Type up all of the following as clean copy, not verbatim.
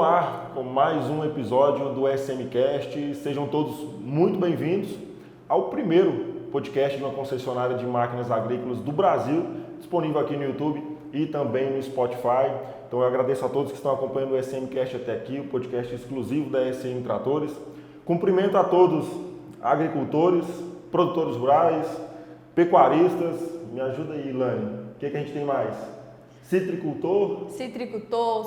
ar com mais um episódio do SMCast. Sejam todos muito bem-vindos ao primeiro podcast de uma concessionária de máquinas agrícolas do Brasil, disponível aqui no YouTube e também no Spotify. Então eu agradeço a todos que estão acompanhando o SMCast até aqui, o podcast exclusivo da SM Tratores. Cumprimento a todos agricultores, produtores rurais, pecuaristas. Me ajuda aí, Ilane. O que a gente tem mais? Citricultor,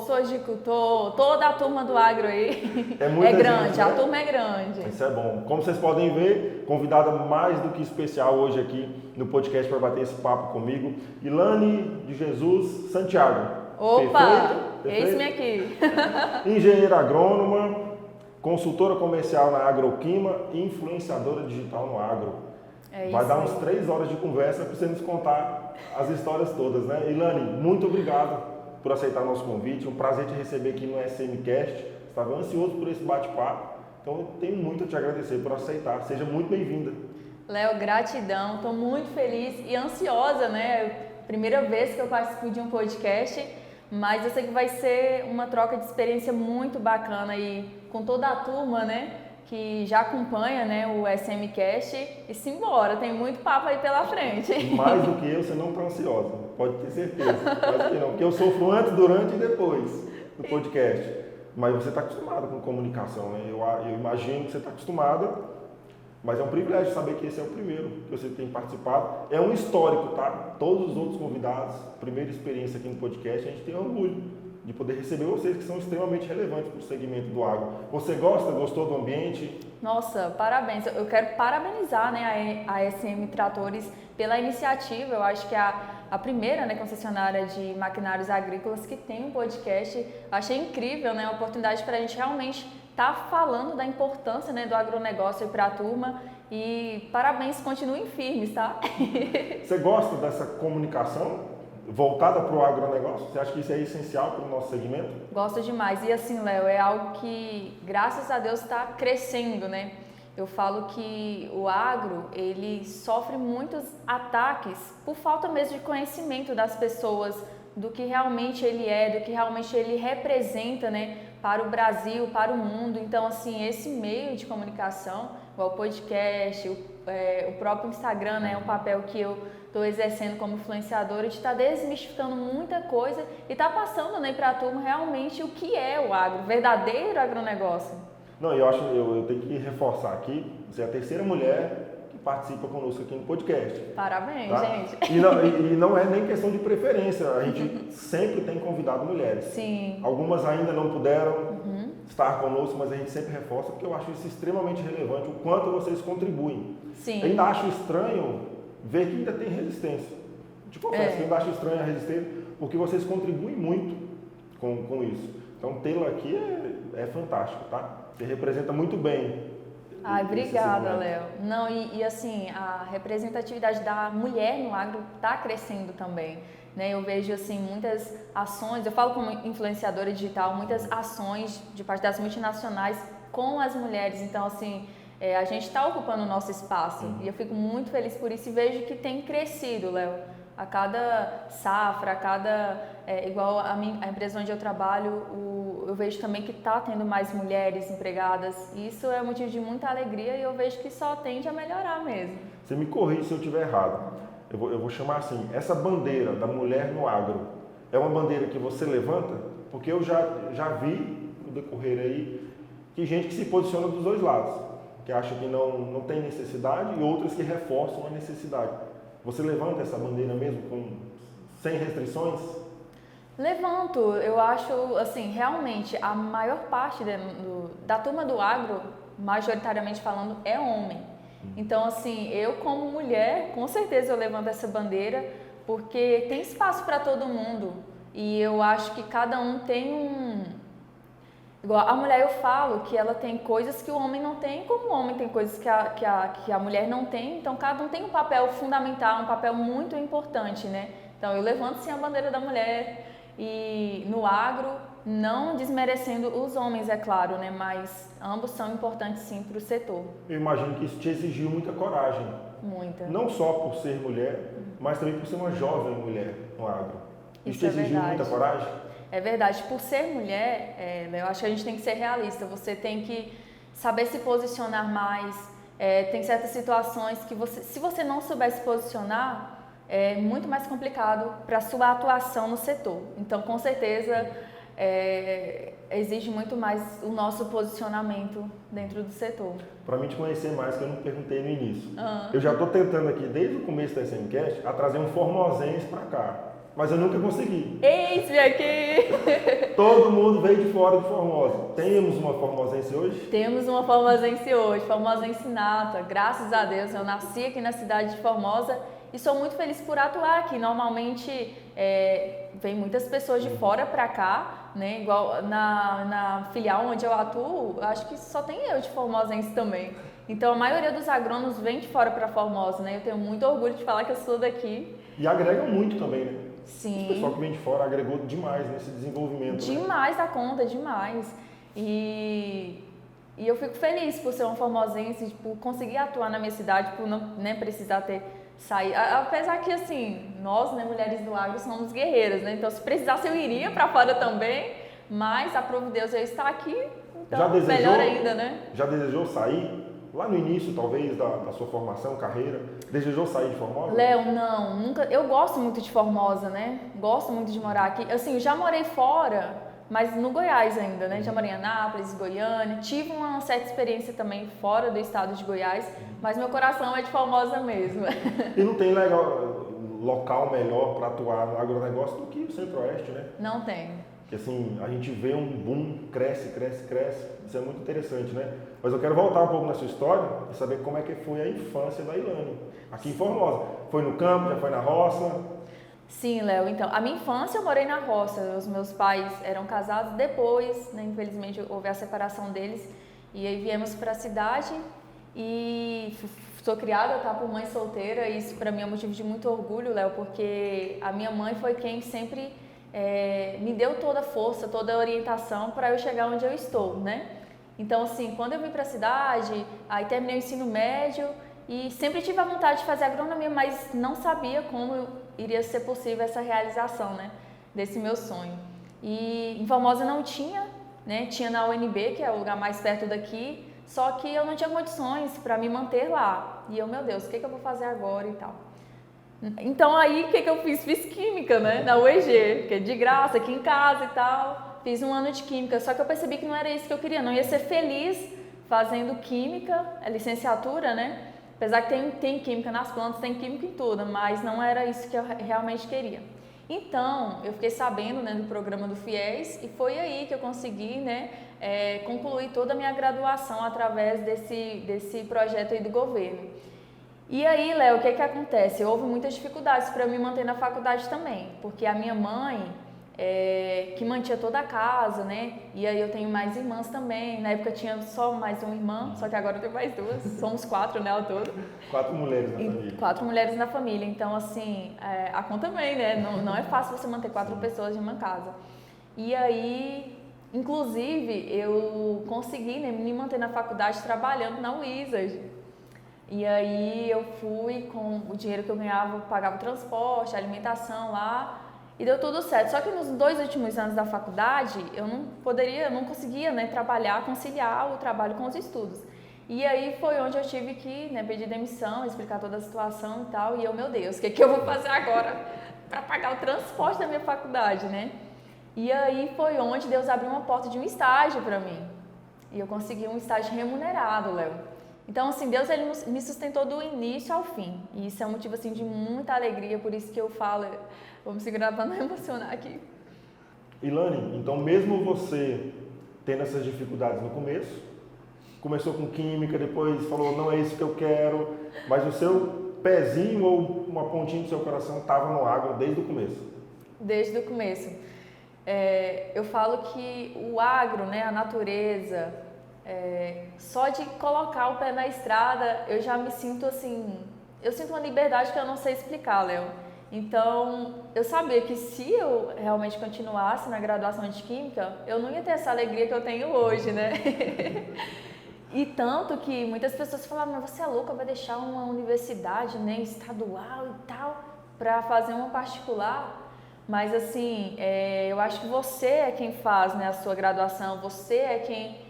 sojicultor, toda a turma do agro aí. É grande, gente, né? A turma é grande. Isso é bom. Como vocês podem ver, convidada mais do que especial hoje aqui no podcast para bater esse papo comigo, Ilane de Jesus Santiago. Opa, Perfeito? eis-me aqui. Engenheira agrônoma, consultora comercial na Agroquima e influenciadora digital no agro. Vai dar uns 3 horas de conversa para você nos contar as histórias todas, né? Ilane, muito obrigado por aceitar nosso convite. Um prazer te receber aqui no SMCast. Estava ansioso por esse bate-papo, então eu tenho muito a te agradecer por aceitar. Seja muito bem-vinda. Léo, gratidão. Estou muito feliz e ansiosa, né? Primeira vez que eu participo de um podcast, mas eu sei que vai ser uma troca de experiência muito bacana aí com toda a turma, né? Que já acompanha, né, o SMCast e simbora, tem muito papo aí pela frente. Mais do que eu, você não está ansiosa, pode ter certeza. Mais que não, porque eu sofro antes, durante e depois do podcast. Mas você está acostumada com comunicação, né? Eu imagino que você está acostumada, mas é um privilégio saber que esse é o primeiro que você tem participado. É um histórico, tá? Todos os outros convidados, primeira experiência aqui no podcast, a gente tem orgulho de poder receber vocês que são extremamente relevantes para o segmento do agro. Você gostou do ambiente? Nossa, parabéns. Eu quero parabenizar, né, a SM Tratores pela iniciativa. Eu acho que é a primeira, né, concessionária de maquinários agrícolas que tem um podcast. Achei incrível, né, a oportunidade para a gente realmente estar falando da importância, né, do agronegócio para a turma. E parabéns, continuem firmes, tá? Você gosta dessa comunicação voltada para o agronegócio? Você acha que isso é essencial para o nosso segmento? Gosto demais. E assim, Léo, é algo que, graças a Deus, está crescendo, né? Eu falo que o agro, ele sofre muitos ataques por falta mesmo de conhecimento das pessoas, do que realmente ele é, do que realmente ele representa, né, para o Brasil, para o mundo. Então, assim, esse meio de comunicação, igual o podcast, o próprio Instagram, né, é um papel que eu estou exercendo como influenciadora, de estar desmistificando muita coisa e estar passando, né, para a turma realmente o que é o agro, o verdadeiro agronegócio. Não, eu tenho que reforçar aqui, você é a terceira mulher que participa conosco aqui no podcast. Parabéns, tá? gente. E não é nem questão de preferência, a gente sempre tem convidado mulheres. Sim. Algumas ainda não puderam estar conosco, mas a gente sempre reforça, porque eu acho isso extremamente relevante, o quanto vocês contribuem. Sim. Eu ainda acho estranho ver que ainda tem resistência. Te confesso que eu ainda acho estranho a resistência, porque vocês contribuem muito com isso. Então, tê-lo aqui é fantástico, tá? Você representa muito bem. Ai, obrigada, Léo. Não, e assim, a representatividade da mulher no agro está crescendo também, né? Eu vejo, assim, muitas ações, eu falo como influenciadora digital, muitas ações de parte das multinacionais com as mulheres. Então, assim, a gente está ocupando o nosso espaço e eu fico muito feliz por isso e vejo que tem crescido, Léo. A cada safra, igual a empresa onde eu trabalho, eu vejo também que está tendo mais mulheres empregadas. E isso é motivo de muita alegria e eu vejo que só tende a melhorar mesmo. Você me corrige se eu estiver errado. Eu vou chamar assim, essa bandeira da mulher no agro, é uma bandeira que você levanta? Porque eu já vi no decorrer aí que gente que se posiciona dos dois lados, que acha que não tem necessidade e outras que reforçam a necessidade. Você levanta essa bandeira mesmo, sem restrições? Levanto. Eu acho, assim, realmente, a maior parte da turma do agro, majoritariamente falando, é homem. Então, assim, eu como mulher, com certeza eu levanto essa bandeira, porque tem espaço para todo mundo. E eu acho que cada um tem Igual a mulher, eu falo que ela tem coisas que o homem não tem, como o homem tem coisas que a mulher não tem. Então, cada um tem um papel fundamental, um papel muito importante, né? Então, eu levanto sim a bandeira da mulher e no agro, não desmerecendo os homens, é claro, né? Mas ambos são importantes sim para o setor. Eu imagino que isso te exigiu muita coragem. Muita. Não só por ser mulher, mas também por ser uma jovem mulher no agro. Isso te exigiu muita coragem? É verdade, por ser mulher, eu acho que a gente tem que ser realista, você tem que saber se posicionar mais, tem certas situações que se você não souber se posicionar, é muito mais complicado para a sua atuação no setor. Então, com certeza, exige muito mais o nosso posicionamento dentro do setor. Para mim te conhecer mais, que eu não perguntei no início. Eu já estou tentando aqui, desde o começo da SMCast, a trazer um formosense para cá. Mas eu nunca consegui. Eis-me aqui! Todo mundo veio de fora de Formosa. Temos uma formosense hoje? Temos uma formosense hoje, formosense nata. Graças a Deus, eu nasci aqui na cidade de Formosa e sou muito feliz por atuar aqui. Normalmente, vem muitas pessoas de fora para cá, né? Igual na filial onde eu atuo, acho que só tem eu de formosense também. Então, a maioria dos agrônomos vem de fora para Formosa, né? Eu tenho muito orgulho de falar que eu sou daqui. E agregam muito também, né? Sim. O pessoal que vem de fora agregou demais nesse desenvolvimento. Demais da conta, demais. E eu fico feliz por ser uma formosense, por conseguir atuar na minha cidade, por não precisar ter saído. Apesar que, assim, nós, né, mulheres do agro, somos guerreiras, né? Então, se precisasse, eu iria para fora também, mas aprove Deus eu estar aqui, então melhor ainda, né? Já desejou sair? Lá no início, talvez, da sua formação, carreira, desejou sair de Formosa? Léo, não, nunca. Eu gosto muito de Formosa, né? Gosto muito de morar aqui. Assim, eu já morei fora, mas no Goiás ainda, né? Já morei em Anápolis, Goiânia. Tive uma certa experiência também fora do estado de Goiás, mas meu coração é de Formosa mesmo. E não tem local melhor para atuar no agronegócio do que o Centro-Oeste, né? Não tem. Porque assim, a gente vê um boom, cresce. Isso é muito interessante, né? Mas eu quero voltar um pouco na sua história e saber como é que foi a infância da Ilane, aqui em Formosa. Foi no campo, já foi na roça? Sim, Léo. Então, a minha infância eu morei na roça. Os meus pais eram casados depois, né? Infelizmente houve a separação deles. E aí viemos para a cidade e sou criada, tá, por mãe solteira. E isso para mim é motivo de muito orgulho, Léo, porque a minha mãe foi quem sempre me deu toda a força, toda a orientação para eu chegar onde eu estou, né? Então, assim, quando eu vim para a cidade, aí terminei o ensino médio e sempre tive a vontade de fazer agronomia, mas não sabia como iria ser possível essa realização, né, desse meu sonho. E em Formosa não tinha, né, tinha na UNB, que é o lugar mais perto daqui, só que eu não tinha condições para me manter lá. E eu, meu Deus, o que eu vou fazer agora e tal. Então aí, o que eu fiz? Fiz química, né, na UEG, que é de graça, aqui em casa e tal. Fiz um ano de química, só que eu percebi que não era isso que eu queria, não ia ser feliz fazendo química, licenciatura, né? Apesar que tem química nas plantas, tem química em tudo, mas não era isso que eu realmente queria. Então, eu fiquei sabendo, né, do programa do FIES e foi aí que eu consegui, né, concluir toda a minha graduação através desse projeto aí do governo. E aí, Léo, o que acontece? Houve muitas dificuldades para eu me manter na faculdade também, porque a minha mãe, que mantinha toda a casa, né? E aí eu tenho mais irmãs também. Na época tinha só mais uma irmã, só que agora eu tenho mais duas. Somos 4, né, ao todo. 4 mulheres na família. 4 mulheres na família. Então, assim, a conta também, né? Não é fácil você manter 4 pessoas em uma casa. E aí, inclusive, eu consegui, né, me manter na faculdade trabalhando na Wizard. E aí eu fui com o dinheiro que eu ganhava, eu pagava o transporte, a alimentação lá. E deu tudo certo. Só que nos 2 últimos anos da faculdade, eu não conseguia, né, trabalhar, conciliar o trabalho com os estudos. E aí foi onde eu tive que, né, pedir demissão, explicar toda a situação e tal. E eu, meu Deus, o que eu vou fazer agora para pagar o transporte da minha faculdade, né? E aí foi onde Deus abriu uma porta de um estágio para mim. E eu consegui um estágio remunerado, Léo. Então, assim, Deus ele me sustentou do início ao fim. E isso é um motivo, assim, de muita alegria, por isso que eu falo. Vou me segurar para não emocionar aqui. Ilane, então mesmo você tendo essas dificuldades no começo, começou com química, depois falou, não é isso que eu quero, mas o seu pezinho ou uma pontinha do seu coração estava no agro desde o começo? Desde o começo. Eu falo que o agro, né, a natureza, só de colocar o pé na estrada, eu já me sinto assim, eu sinto uma liberdade que eu não sei explicar, Léo. Então, eu sabia que se eu realmente continuasse na graduação de Química, eu não ia ter essa alegria que eu tenho hoje, né? E tanto que muitas pessoas falavam, mas você é louca, vai deixar uma universidade, né, estadual e tal, para fazer uma particular? Mas assim, eu acho que você é quem faz, né, a sua graduação, você é quem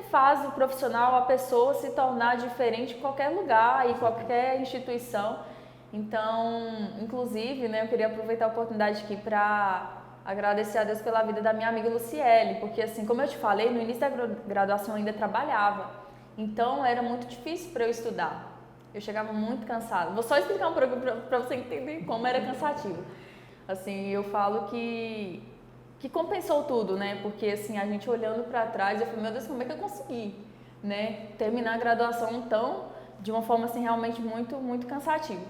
faz o profissional, a pessoa se tornar diferente em qualquer lugar e qualquer instituição. Então, inclusive, né, eu queria aproveitar a oportunidade aqui para agradecer a Deus pela vida da minha amiga Luciele, porque assim, como eu te falei, no início da graduação eu ainda trabalhava, então era muito difícil para eu estudar. Eu chegava muito cansada. Vou só explicar um pouco para você entender como era cansativo. Assim, eu falo que compensou tudo, né? Porque assim, a gente olhando para trás, eu falei, meu Deus, como é que eu consegui, né, terminar a graduação de uma forma assim realmente muito, muito cansativa.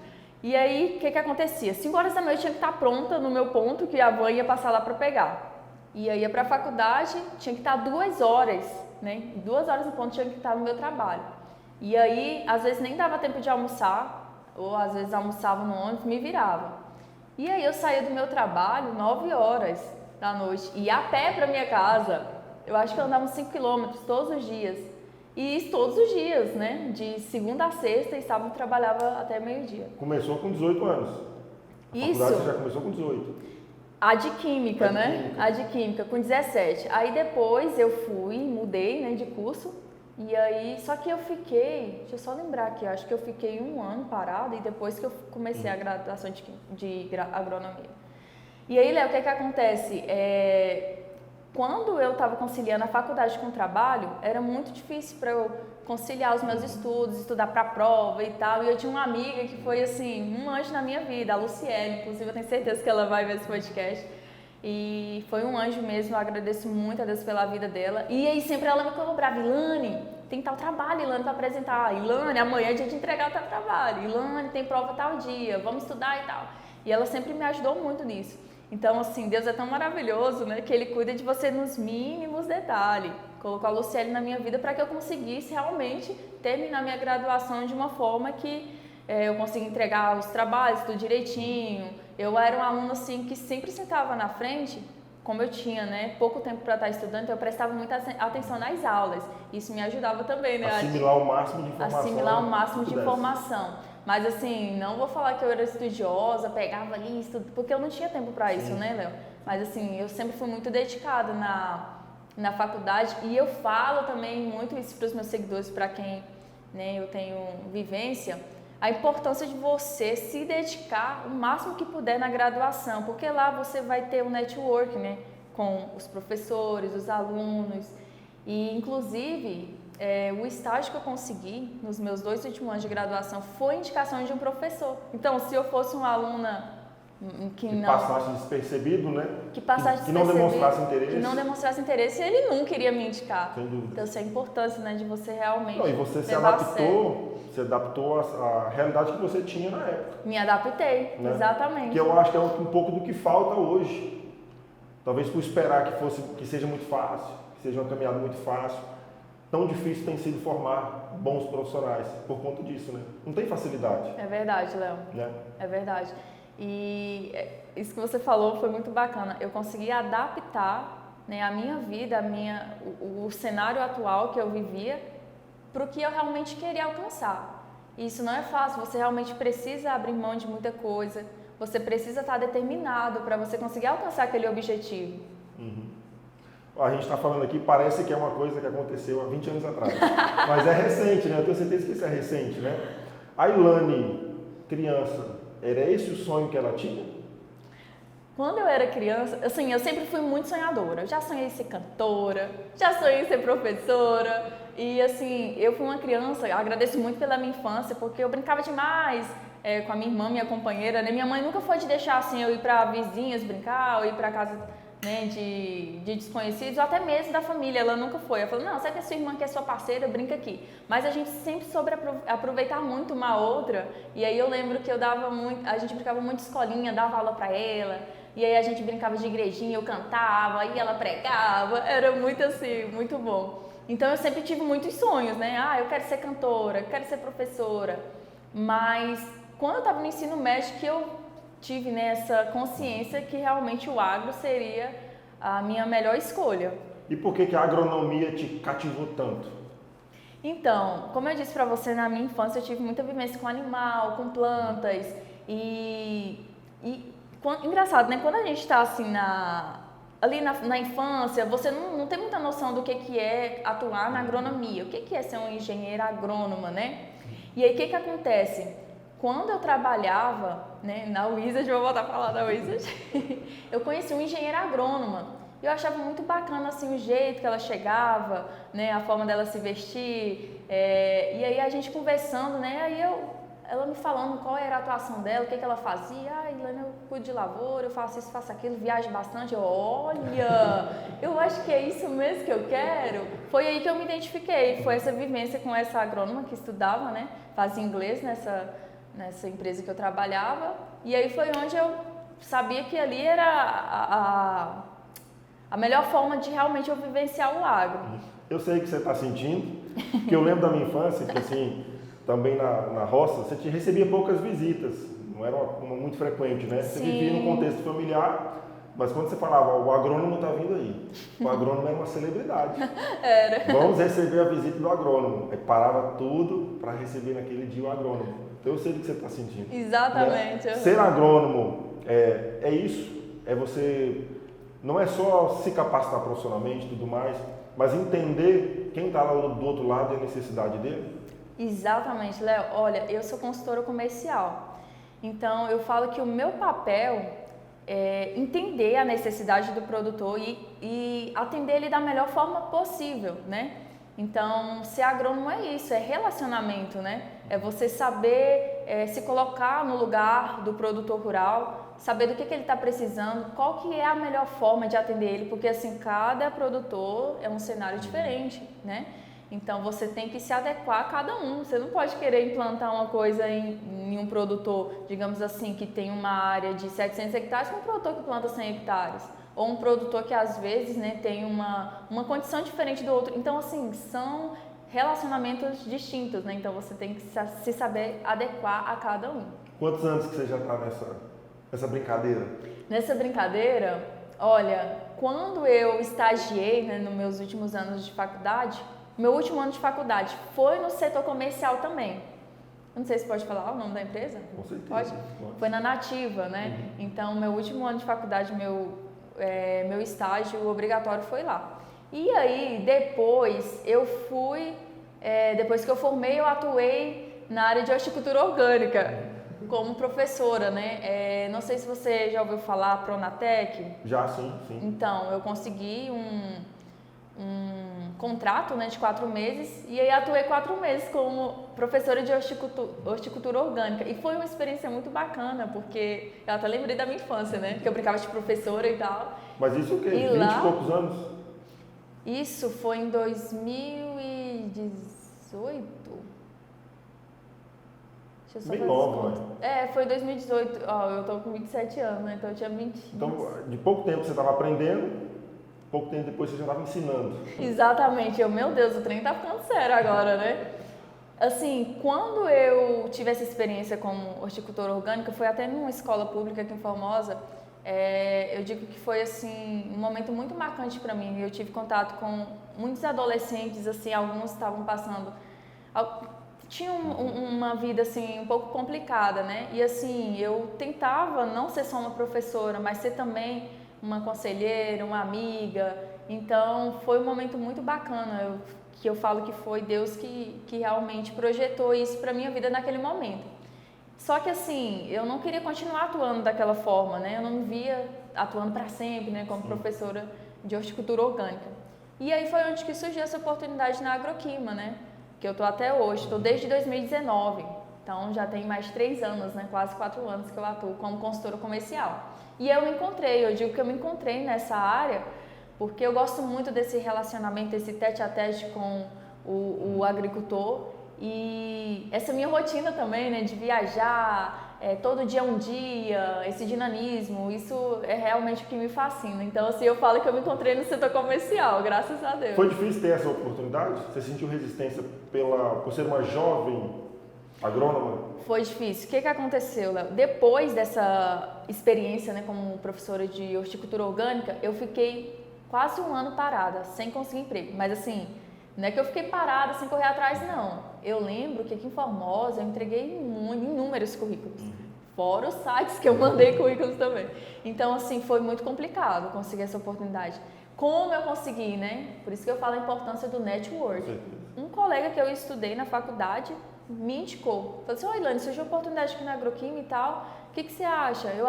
E aí, o que acontecia? 5 horas da manhã eu tinha que estar pronta no meu ponto, que a van ia passar lá para pegar. E aí ia para a faculdade, tinha que estar 2 horas, né? 2 horas no ponto tinha que estar no meu trabalho. E aí, às vezes nem dava tempo de almoçar, ou às vezes almoçava no ônibus, me virava. E aí eu saía do meu trabalho 9 horas da noite, ia a pé para minha casa. Eu acho que eu andava uns 5 quilômetros todos os dias. E isso todos os dias, né? De segunda a sexta e sábado eu trabalhava até meio-dia. Começou com 18 anos. A faculdade você já começou com 18. A de Química, né? A de Química, com 17. Aí depois eu mudei, né, de curso. E aí, só que eu fiquei, deixa eu só lembrar aqui, acho que eu fiquei 1 ano parada e depois que eu comecei a graduação de agronomia. E aí, Léo, o que acontece? Quando eu estava conciliando a faculdade com o trabalho, era muito difícil para eu conciliar os meus estudos, estudar para a prova e tal. E eu tinha uma amiga que foi, assim, um anjo na minha vida, a Luciele. Inclusive, eu tenho certeza que ela vai ver esse podcast. E foi um anjo mesmo, eu agradeço muito a Deus pela vida dela. E aí, sempre ela me cobrava, Ilane, tem tal trabalho, Ilane, para apresentar. Ilane, amanhã é dia de entregar o teu trabalho. Ilane, tem prova tal dia, vamos estudar e tal. E ela sempre me ajudou muito nisso. Então, assim, Deus é tão maravilhoso, né, que Ele cuida de você nos mínimos detalhes. Colocou a Luciele na minha vida para que eu conseguisse realmente terminar minha graduação de uma forma que eu consegui entregar os trabalhos, tudo direitinho. Eu era uma aluna, assim, que sempre sentava na frente, como eu tinha, né, pouco tempo para estar estudando, então eu prestava muita atenção nas aulas. Isso me ajudava também, né? Assimilar o máximo de informação. Assimilar o máximo de informação. Mas assim, não vou falar que eu era estudiosa, pegava ali, porque eu não tinha tempo para isso, né, Léo? Mas assim, eu sempre fui muito dedicada na faculdade e eu falo também muito isso para os meus seguidores, para quem, né, eu tenho vivência, a importância de você se dedicar o máximo que puder na graduação, porque lá você vai ter um network, né, com os professores, os alunos e inclusive o estágio que eu consegui nos meus 2 últimos anos de graduação foi indicação de um professor. Então, se eu fosse uma aluna que não passasse despercebido, né? Que não demonstrasse interesse. Que não demonstrasse interesse, ele nunca iria me indicar. Sem dúvida. Então, isso é a importância, né, de você realmente. Não, e você se adaptou à realidade que você tinha na época. Me adaptei, né? Exatamente. Que eu acho que é um pouco do que falta hoje. Talvez por esperar que seja muito fácil, que seja uma caminhada muito fácil. Tão difícil tem sido formar bons profissionais por conta disso, né? Não tem facilidade. É verdade, Léo. Né? É verdade. E isso que você falou foi muito bacana. Eu consegui adaptar, né, a minha vida, o cenário atual que eu vivia para o que eu realmente queria alcançar. E isso não é fácil, você realmente precisa abrir mão de muita coisa, você precisa estar determinado para você conseguir alcançar aquele objetivo. Uhum. A gente está falando aqui, parece que é uma coisa que aconteceu há 20 anos atrás, mas é recente, né? Eu tenho certeza que isso é recente, né? A Ilane, criança, era esse o sonho que ela tinha? Quando eu era criança, assim, eu sempre fui muito sonhadora. Eu já sonhei em ser cantora, já sonhei em ser professora. E assim, eu fui uma criança, agradeço muito pela minha infância, porque eu brincava demais com a minha irmã, minha companheira, né? Minha mãe nunca foi de deixar assim, eu ir para vizinhas brincar, ou ir para casa, né, de desconhecidos, ou até mesmo da família, ela nunca foi. Ela falou, não, sabe que a sua irmã que é sua parceira, brinca aqui. Mas a gente sempre soube aproveitar muito uma outra, e aí eu lembro que a gente brincava muito escolinha, dava aula para ela, e aí a gente brincava de igrejinha, eu cantava, aí ela pregava, era muito assim, muito bom. Então eu sempre tive muitos sonhos, né? Eu quero ser cantora, eu quero ser professora, mas quando eu estava no ensino médio que eu tive, né, essa consciência que realmente o agro seria a minha melhor escolha. E por que a agronomia te cativou tanto? Então, como eu disse para você, na minha infância eu tive muita vivência com animal, com plantas e Engraçado, né? Quando a gente está assim ali na infância, você não tem muita noção do que é atuar na agronomia, o que é ser um engenheiro agrônoma, né? E aí, o que acontece? Quando eu trabalhava, né, na Wizard, vou voltar a falar da Wizard, eu conheci uma engenheira agrônoma. E eu achava muito bacana, assim, o jeito que ela chegava, né, a forma dela se vestir. E aí, a gente conversando, né, ela me falando qual era a atuação dela, o que ela fazia. Ilana, eu cuido de lavoura, eu faço isso, faço aquilo, viajo bastante. Olha, eu acho que é isso mesmo que eu quero. Foi aí que eu me identifiquei, foi essa vivência com essa agrônoma que estudava, né, fazia inglês nessa empresa que eu trabalhava. E aí foi onde eu sabia que ali era a melhor forma de realmente eu vivenciar o agro. Eu sei que você está sentindo, que eu lembro da minha infância, que assim, também na roça, você recebia poucas visitas, não era uma muito frequente, né? Você vivia num contexto familiar, mas quando você falava, o agrônomo está vindo aí, o agrônomo era uma celebridade. Era. Vamos receber a visita do agrônomo. Aí parava tudo para receber naquele dia o agrônomo. Então eu sei do que você está sentindo. Exatamente. Né? Ser agrônomo é isso, é você, não é só se capacitar profissionalmente e tudo mais, mas entender quem está lá do outro lado e a necessidade dele. Exatamente, Léo. Olha, eu sou consultora comercial, então eu falo que o meu papel é entender a necessidade do produtor e atender ele da melhor forma possível, né? Então, ser agrônomo é isso, é relacionamento, né? É você saber se colocar no lugar do produtor rural, saber do que ele está precisando, qual que é a melhor forma de atender ele, porque assim, cada produtor é um cenário diferente, né? Então, você tem que se adequar a cada um. Você não pode querer implantar uma coisa em um produtor, digamos assim, que tem uma área de 700 hectares, com um produtor que planta 100 hectares. Ou um produtor que, às vezes, né, tem uma condição diferente do outro. Então, assim, são relacionamentos distintos, né? Então, você tem que se saber adequar a cada um. Quantos anos que você já está nessa brincadeira? Nessa brincadeira, olha, quando eu estagiei, né, nos meus últimos anos de faculdade, meu último ano de faculdade foi no setor comercial também. Não sei se pode falar o nome da empresa? Com certeza. Pode? Foi na Nativa, né? Uhum. Então, meu último ano de faculdade, meu estágio obrigatório foi lá. E aí, depois eu fui, depois que eu formei, eu atuei na área de horticultura orgânica, como professora, né? Não sei se você já ouviu falar Pronatec. Já, sim. Então, eu consegui um contrato, né, de 4 meses e aí atuei 4 meses como professora de horticultura orgânica e foi uma experiência muito bacana porque eu até lembrei da minha infância, né, que eu brincava de professora e tal. Mas isso o quê? 20 e poucos anos? Isso foi em 2018. Deixa eu só bem nova, né? Foi em 2018, eu tô com 27 anos, né, então eu tinha 20. Então, de pouco tempo você estava aprendendo, pouco tempo depois você já estava ensinando. Exatamente. Meu Deus, o trem tá ficando sério agora, né? Assim, quando eu tive essa experiência como horticultora orgânica, foi até numa escola pública aqui em Formosa, eu digo que foi, assim, um momento muito marcante para mim. Eu tive contato com muitos adolescentes, assim, alguns estavam passando... Tinham uma vida, assim, um pouco complicada, né? E, assim, eu tentava não ser só uma professora, mas ser também uma conselheira, uma amiga. Então, foi um momento muito bacana, que eu falo que foi Deus que realmente projetou isso para minha vida naquele momento. Só que, assim, eu não queria continuar atuando daquela forma, né? Eu não me via atuando para sempre, né? Como professora de horticultura orgânica. E aí foi onde que surgiu essa oportunidade na Agroquima, né? Que eu estou até hoje, estou desde 2019. Então, já tem mais de 3 anos, né? Quase 4 anos que eu atuo como consultora comercial. E eu digo que eu me encontrei nessa área porque eu gosto muito desse relacionamento, esse tete-a-tete com o agricultor e essa minha rotina também, né, de viajar, todo dia um dia, esse dinamismo, isso é realmente o que me fascina. Então, assim, eu falo que eu me encontrei no setor comercial, graças a Deus. Foi difícil ter essa oportunidade? Você sentiu resistência por ser uma jovem agrônoma? Foi difícil. O que aconteceu, Léo? Depois dessa experiência, né, como professora de horticultura orgânica, eu fiquei quase 1 ano parada, sem conseguir emprego. Mas assim, não é que eu fiquei parada sem correr atrás, não. Eu lembro que aqui em Formosa eu entreguei inúmeros currículos. Fora os sites que eu mandei currículos também. Então, assim, foi muito complicado conseguir essa oportunidade. Como eu consegui, né? Por isso que eu falo a importância do network. Um colega que eu estudei na faculdade me indicou. Falou assim, oi, Ilane, surgiu oportunidade aqui na Agroquímica e tal, o que você acha? Eu,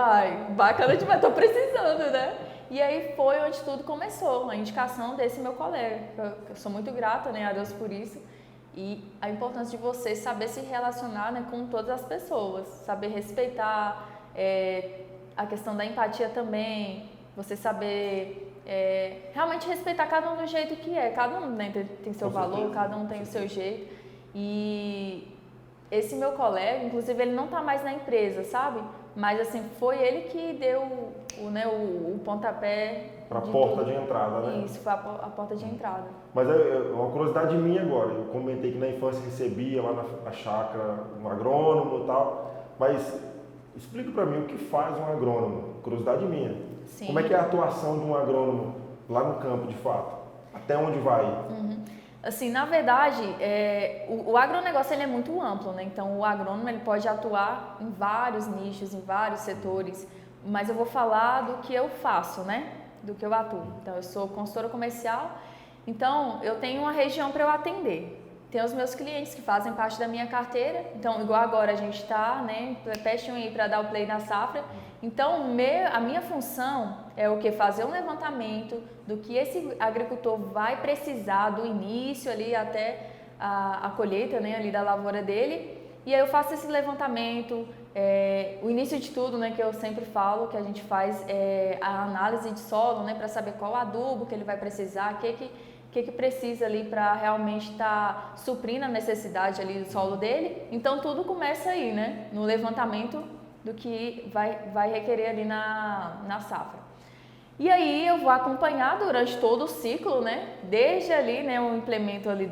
bacana demais, tô precisando, né? E aí foi onde tudo começou, a indicação desse meu colega. Eu sou muito grata, né, a Deus por isso. E a importância de você saber se relacionar, né, com todas as pessoas, saber respeitar, a questão da empatia também, você saber realmente respeitar cada um do jeito que é, cada um, né, tem seu valor, cada um tem o seu jeito. E esse meu colega, inclusive, ele não está mais na empresa, sabe? Mas assim, foi ele que deu o pontapé para a porta de entrada, né? Isso, foi a porta de entrada. Mas é uma curiosidade minha agora. Eu comentei que na infância recebia lá na chácara um agrônomo e tal. Mas explica para mim o que faz um agrônomo. Curiosidade minha. Sim. Como é que é a atuação de um agrônomo lá no campo, de fato? Até onde vai? Assim, na verdade, o agronegócio ele é muito amplo, né? Então, o agrônomo ele pode atuar em vários nichos, em vários setores. Mas eu vou falar do que eu faço, né? Do que eu atuo. Então, eu sou consultora comercial, então eu tenho uma região para eu atender. Tem os meus clientes que fazem parte da minha carteira, então igual agora a gente está, né, pertinho aí para dar o play na safra. Então, a minha função é o que? Fazer um levantamento do que esse agricultor vai precisar do início ali até a colheita, né, ali da lavoura dele. E aí eu faço esse levantamento, o início de tudo, né, que eu sempre falo, que a gente faz a análise de solo, né, para saber qual adubo que ele vai precisar, o que precisa ali para realmente estar suprindo a necessidade ali do solo dele. Então tudo começa aí, né, no levantamento do que vai requerer ali na safra. E aí eu vou acompanhar durante todo o ciclo, né, desde ali, né, o implemento ali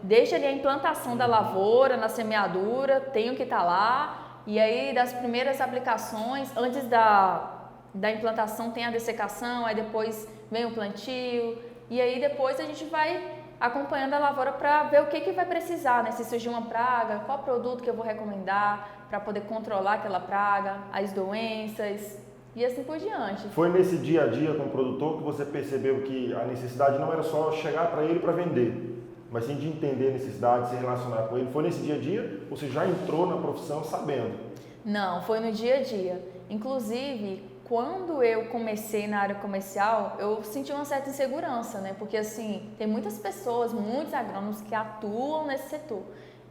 desde ali a implantação da lavoura, na semeadura, tenho que estar lá, e aí das primeiras aplicações, antes da implantação tem a dessecação, aí depois vem o plantio, e aí depois a gente vai acompanhando a lavoura para ver o que vai precisar, né? Se surgir uma praga, qual produto que eu vou recomendar para poder controlar aquela praga, as doenças e assim por diante. Foi nesse dia a dia com o produtor que você percebeu que a necessidade não era só chegar para ele para vender, mas sim de entender a necessidade, se relacionar com ele. Foi nesse dia a dia ou você já entrou na profissão sabendo? Não, foi no dia a dia. Inclusive, quando eu comecei na área comercial, eu senti uma certa insegurança, né? Porque assim, tem muitas pessoas, muitos agrônomos que atuam nesse setor.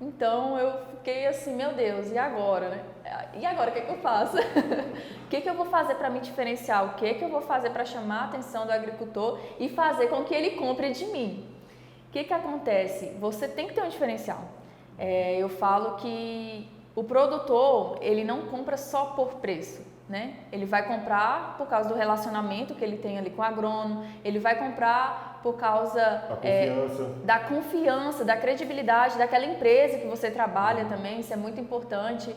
Então eu fiquei assim, meu Deus, e agora, né? E agora, o que eu faço? O que eu vou fazer para me diferenciar? O que eu vou fazer para chamar a atenção do agricultor e fazer com que ele compre de mim? O que acontece? Você tem que ter um diferencial. Eu falo que o produtor, ele não compra só por preço, né? Ele vai comprar por causa do relacionamento que ele tem ali com o agrônomo, ele vai comprar por causa da confiança, da credibilidade daquela empresa que você trabalha também, isso é muito importante.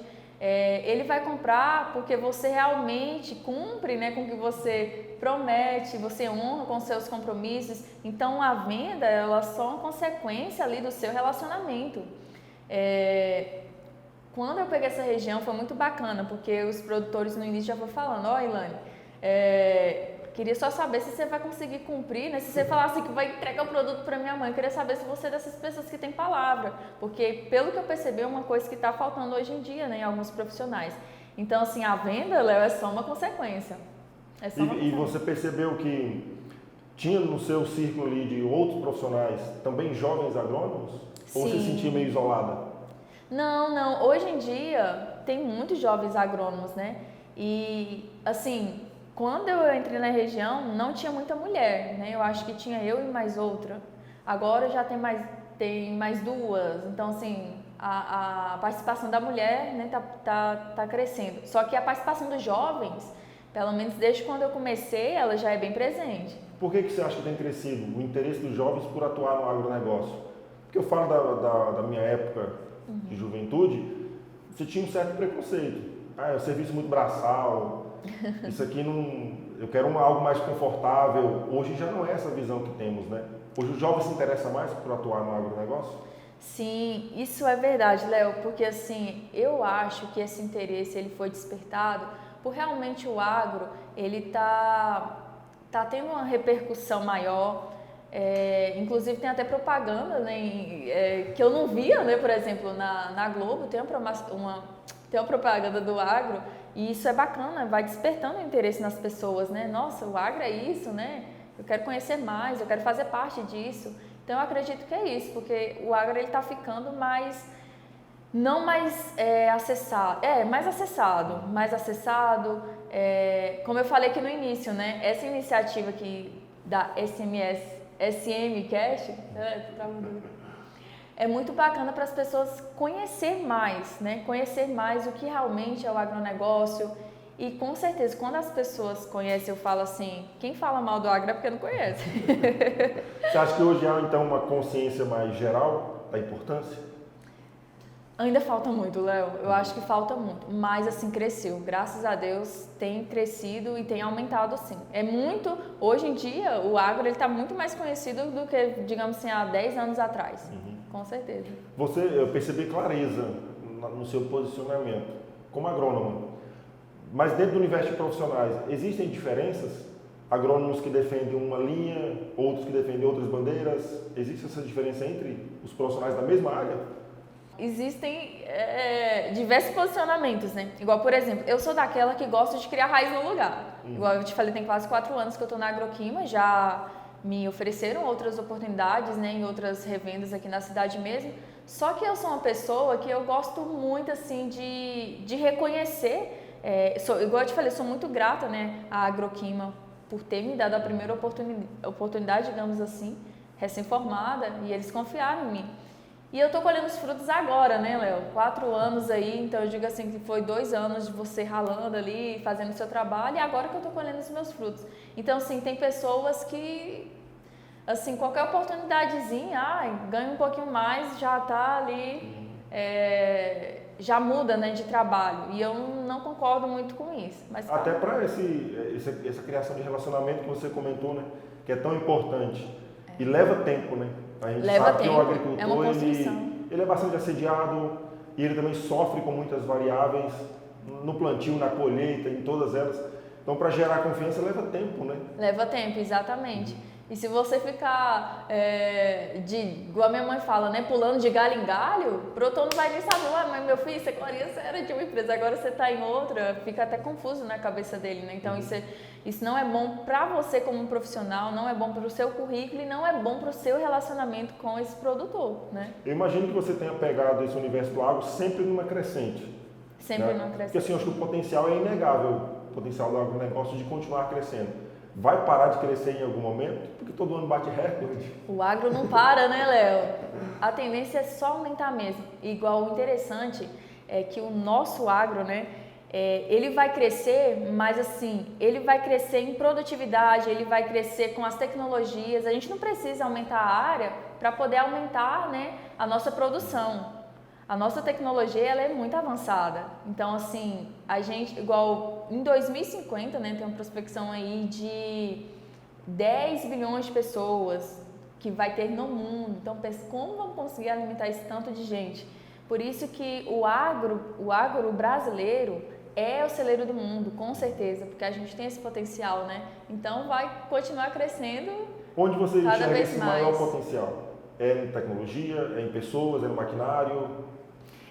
Ele vai comprar porque você realmente cumpre, né, com o que você promete, você honra com seus compromissos. Então, a venda, ela é só uma consequência ali do seu relacionamento. Quando eu peguei essa região foi muito bacana, porque os produtores no início já foram falando, Ilane, queria só saber se você vai conseguir cumprir, né? Se você falasse que vai entregar o produto para minha mãe, eu queria saber se você é dessas pessoas que tem palavra, porque pelo que eu percebi é uma coisa que está faltando hoje em dia, né, em alguns profissionais. Então, assim, a venda, Léo, é só uma consequência. E você percebeu que tinha no seu círculo ali de outros profissionais também jovens agrônomos? Sim. Ou você se sentia meio isolada? Não. Hoje em dia tem muitos jovens agrônomos, né? E, assim, quando eu entrei na região, não tinha muita mulher, né? Eu acho que tinha eu e mais outra. Agora já tem mais duas. Então, assim, a participação da mulher, né, tá crescendo. Só que a participação dos jovens, pelo menos desde quando eu comecei, ela já é bem presente. Por que você acha que tem crescido o interesse dos jovens por atuar no agronegócio? Porque eu falo da minha época de juventude, você tinha um certo preconceito. É um serviço muito braçal, isso aqui não... Eu quero algo mais confortável. Hoje já não é essa visão que temos, né? Hoje o jovem se interessa mais por atuar no agronegócio? Sim, isso é verdade, Léo, porque assim, eu acho que esse interesse ele foi despertado por realmente o agro, ele tá tendo uma repercussão maior, inclusive tem até propaganda, né, que eu não via, né, por exemplo, na Globo, tem uma propaganda do agro, e isso é bacana, vai despertando o interesse nas pessoas, né, nossa, o agro é isso, né, eu quero conhecer mais, eu quero fazer parte disso. Então, eu acredito que é isso, porque o agro está ficando não mais acessado, mais acessado, como eu falei aqui no início, né? Essa iniciativa aqui da SMCast, é muito bacana para as pessoas conhecer mais, né? Conhecer mais o que realmente é o agronegócio. E com certeza, quando as pessoas conhecem, eu falo assim, quem fala mal do agro é porque não conhece. Você acha que hoje há então uma consciência mais geral da importância? Ainda falta muito, Léo. Eu acho que falta muito. Mas assim, cresceu. Graças a Deus tem crescido e tem aumentado sim. Hoje em dia, o agro está muito mais conhecido do que, digamos assim, há 10 anos atrás. Com certeza. Eu percebi clareza no seu posicionamento como agrônomo. Mas dentro do universo de profissionais, existem diferenças? Agrônomos que defendem uma linha, outros que defendem outras bandeiras? Existe essa diferença entre os profissionais da mesma área? Existem diversos posicionamentos, né? Igual, por exemplo, eu sou daquela que gosta de criar raiz no lugar. Igual eu te falei, tem quase 4 anos que eu estou na Agroquímica, já me ofereceram outras oportunidades, né, em outras revendas aqui na cidade mesmo. Só que eu sou uma pessoa que eu gosto muito, assim, de reconhecer. Igual eu te falei, eu sou muito grata, né, à Agroquímica por ter me dado a primeira oportunidade, digamos assim, recém-formada, e eles confiaram em mim. E eu tô colhendo os frutos agora, né, Léo? 4 anos aí, então eu digo assim que foi 2 anos de você ralando ali, fazendo o seu trabalho, e agora que eu tô colhendo os meus frutos. Então, assim, tem pessoas que, assim, qualquer oportunidadezinha, ganha um pouquinho mais, já tá ali, já muda, né, de trabalho. E eu não concordo muito com isso. Mas até para essa criação de relacionamento que você comentou, né, que é tão importante. E leva tempo, né? A gente sabe que o agricultor ele é bastante assediado e ele também sofre com muitas variáveis no plantio, na colheita, em todas elas. Então, para gerar confiança, leva tempo, né? Leva tempo, exatamente. E se você ficar, igual a minha mãe fala, né, pulando de galho em galho, o produtor não vai nem saber, mas meu filho, você era de uma empresa, agora você está em outra, fica até confuso na cabeça dele, né? Então, isso não é bom para você como profissional, não é bom para o seu currículo e não é bom para o seu relacionamento com esse produtor, né? Eu imagino que você tenha pegado esse universo do agro sempre numa crescente. Sempre numa crescente. Porque assim, eu acho que o potencial é inegável, o potencial do agronegócio de continuar crescendo. Vai parar de crescer em algum momento? Porque todo ano bate recorde. O agro não para, né, Léo? A tendência é só aumentar mesmo. Igual o interessante é que o nosso agro, né, ele vai crescer, mas assim, ele vai crescer em produtividade, ele vai crescer com as tecnologias. A gente não precisa aumentar a área para poder aumentar, né, a nossa produção. A nossa tecnologia ela é muito avançada. Então, assim, a gente, igual em 2050, né, tem uma prospecção aí de 10 bilhões de pessoas que vai ter no mundo. Então, pensa, como vamos conseguir alimentar esse tanto de gente? Por isso que o agro brasileiro é o celeiro do mundo, com certeza, porque a gente tem esse potencial, né? Então, vai continuar crescendo. Onde você enxerga esse mais. maior potencial? É em tecnologia, é em pessoas, é no maquinário?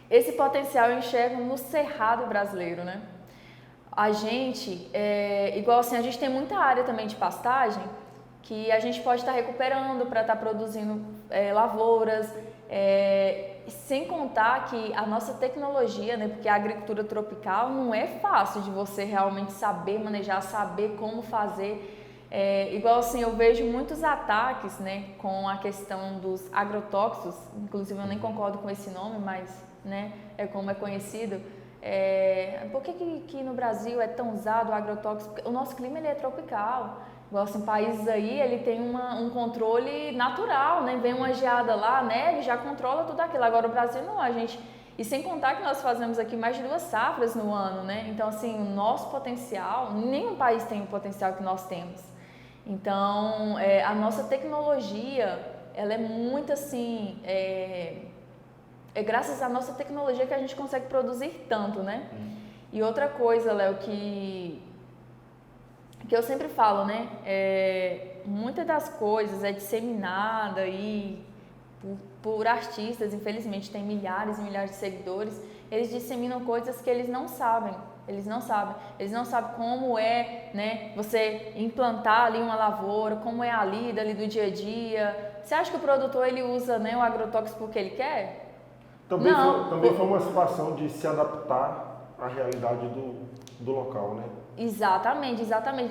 Esse potencial eu enxergo no cerrado brasileiro, né? A gente, igual assim, a gente tem muita área também de pastagem que a gente pode estar recuperando para estar produzindo lavouras, sem contar que a nossa tecnologia, né? Porque a agricultura tropical não é fácil de você realmente saber manejar, saber como fazer. Igual assim, eu vejo muitos ataques, né, com a questão dos agrotóxicos, inclusive eu nem concordo com esse nome, mas, né, é como é conhecido. Por que no Brasil é tão usado o agrotóxico? O nosso clima ele é tropical. Igual assim, países aí, ele tem um controle natural, né, vem uma geada lá, neve, já controla tudo aquilo. Agora o Brasil não, e sem contar que nós fazemos aqui mais de 2 safras no ano, né, então assim, o nosso potencial, nenhum país tem o potencial que nós temos. Então, a nossa tecnologia, ela é muito assim, é graças à nossa tecnologia que a gente consegue produzir tanto, né? E outra coisa, Léo, que eu sempre falo, né? Muitas das coisas é disseminada aí por artistas, infelizmente tem milhares e milhares de seguidores, eles disseminam coisas que eles não sabem. Eles não sabem como é, né, você implantar ali uma lavoura, como é a lida ali do dia a dia. Você acha que o produtor ele usa, né, o agrotóxico porque ele quer? Também foi uma situação de se adaptar à realidade do local, né? Exatamente.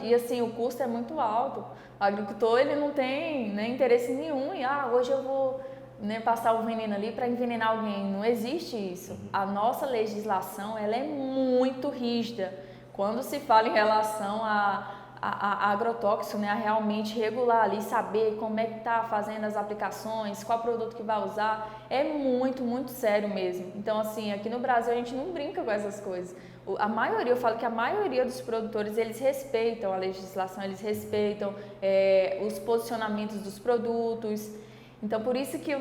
E assim, o custo é muito alto. O agricultor ele não tem, né, interesse nenhum em, hoje eu vou, né, passar o veneno ali para envenenar alguém. Não existe isso. A nossa legislação ela é muito rígida. Quando se fala em relação a agrotóxico, né, a realmente regular ali, saber como é que está fazendo as aplicações, qual produto que vai usar, é muito, muito sério mesmo. Então, assim, aqui no Brasil a gente não brinca com essas coisas. Eu falo que a maioria dos produtores, eles respeitam a legislação, eles respeitam os posicionamentos dos produtos. Então, por isso que eu